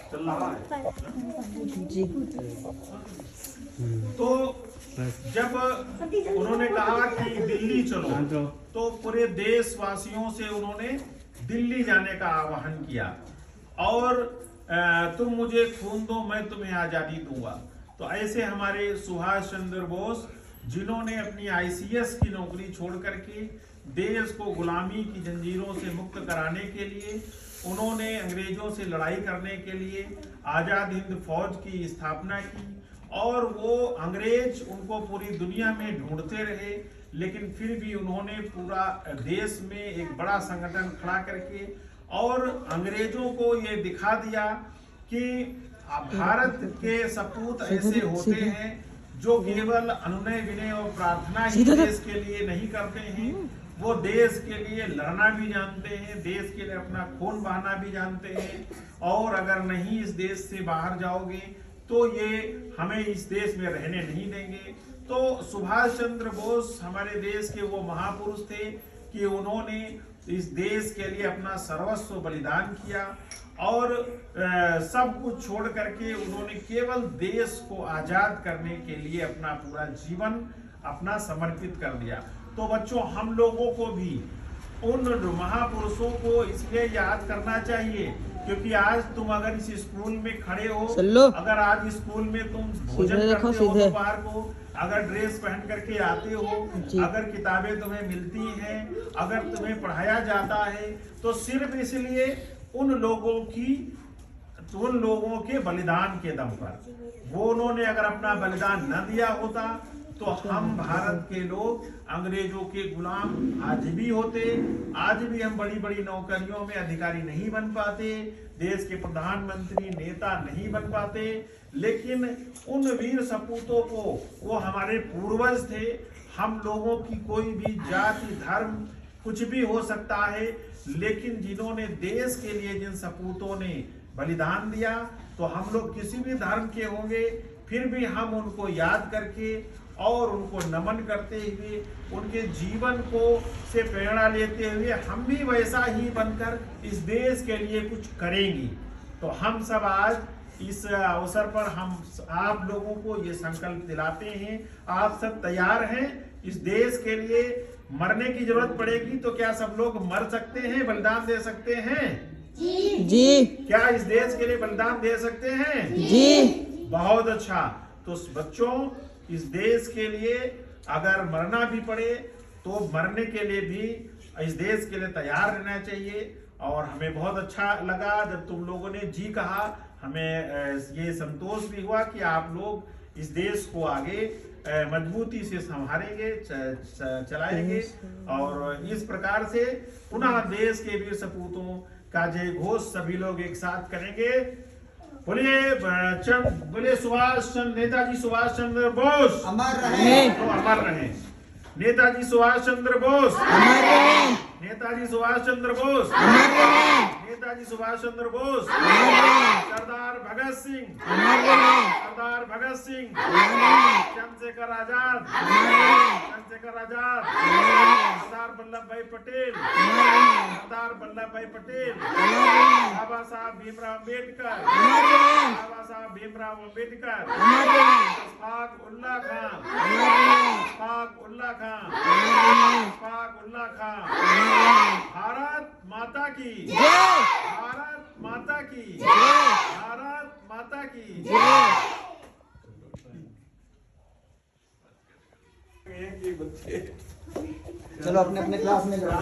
चल रहा है जी। तो जब उन्होंने कहा कि दिल्ली चलो तो पूरे देशवासियों से उन्होंने दिल्ली जाने का आह्वान किया और तुम मुझे खून दो मैं तुम्हें आजादी दूंगा। तो ऐसे हमारे सुभाष चंद्र बोस जिन्होंने अपनी आईसीएस की नौकरी छोड़ करके देश को गुलामी की जंजीरों से मुक्त कराने के लिए उन्होंने अंग्रेजों से लड़ाई करने के लिए आजाद हिंद फौज की स्थापना की और वो अंग्रेज उनको पूरी दुनिया में ढूंढते रहे, लेकिन फिर भी उन्होंने पूरा देश में एक बड़ा संगठन खड़ा करके और अंग्रेजों को ये दिखा दिया कि भारत के सपूत ऐसे होते हैं जो केवल अनुनय विनय और प्रार्थना ही देश के लिए नहीं करते हैं, वो देश के लिए लड़ना भी जानते हैं, देश के लिए अपना खून बहाना भी जानते हैं और अगर नहीं इस देश से बाहर जाओगे तो ये हमें इस देश में रहने नहीं देंगे। तो सुभाष चंद्र बोस हमारे देश के वो महापुरुष थे कि उन्होंने इस देश के लिए अपना सर्वस्व बलिदान किया और सब कुछ छोड़ करके उन्होंने केवल देश को आजाद करने के लिए अपना पूरा जीवन अपना समर्पित कर दिया। तो बच्चों हम लोगों को भी उन महापुरुषों को इसलिए याद करना चाहिए क्योंकि आज तुम अगर इस स्कूल में खड़े हो, अगर आज स्कूल में तुम भोजन करते हो दोपहर को, अगर ड्रेस पहन करके आते हो, अगर किताबें तुम्हें मिलती हैं, अगर तुम्हें पढ़ाया जाता है तो सिर्फ इसलिए उन लोगों के बलिदान के दम पर। वो उन्होंने अगर अपना बलिदान न दिया होता तो हम भारत के लोग अंग्रेजों के गुलाम आज भी होते, आज भी हम बड़ी बड़ी नौकरियों में अधिकारी नहीं बन पाते, देश के प्रधानमंत्री नेता नहीं बन पाते, लेकिन उन वीर सपूतों को वो हमारे पूर्वज थे। हम लोगों की कोई भी जाति धर्म कुछ भी हो सकता है, लेकिन जिन्होंने देश के लिए जिन सपूतों ने बलिदान दिया तो हम लोग किसी भी धर्म के होंगे फिर भी हम उनको याद करके और उनको नमन करते हुए उनके जीवन को से प्रेरणा लेते हुए हम भी वैसा ही बनकर इस देश के लिए कुछ करेंगे। तो हम सब आज इस अवसर पर हम आप लोगों को ये संकल्प दिलाते हैं, आप सब तैयार हैं इस देश के लिए? मरने की जरूरत पड़ेगी तो क्या सब लोग मर सकते हैं, बलिदान दे सकते हैं? जी। क्या इस देश के लिए बलिदान दे सकते हैं? जी। बहुत अच्छा। तो बच्चों इस देश के लिए अगर मरना भी पड़े तो मरने के लिए भी इस देश के लिए तैयार रहना चाहिए। और हमें बहुत अच्छा लगा जब तुम लोगों ने जी कहा, हमें ये संतोष भी हुआ कि आप लोग इस देश को आगे मजबूती से संभालेंगे, चलाएंगे और इस प्रकार से पुनः देश के वीर सपूतों का जय घोष सभी लोग एक साथ करेंगे। बोलिए सुभाष चंद्र नेताजी सुभाष चंद्र बोस अमर रहे। तो अमर रहे। नेताजी सुभाष चंद्र बोस अमर रहे। नेताजी सुभाष चंद्र बोस अमर रहे। नेताजी सुभाष चंद्र बोस अमर रहे। सरदार भगत सिंह अमर रहे। सरदार भगत सिंह अमर रहे। चंद्रशेखर आजाद अमर रहे। चंद्रशेखर आजाद अमर रहे। सरदार वल्लभ भाई पटेल अमर रहे। सरदार वल्लभ भाई पटेल अमर रहे। बाबा साहब भीमराव अम्बेडकर अमर रहे। बाबा साहब भीमराव अम्बेडकर अमर रहे। इशफाक उल्ला खां अमर रहे। इशफाक उल्ला खां अमर रहे। इशफाक उल्ला खां। अमर रहे। भारत माता की जय। भारत माता की जय। भारत माता की जय। ये बच्चे चलो अपने अपने क्लास में जाओ।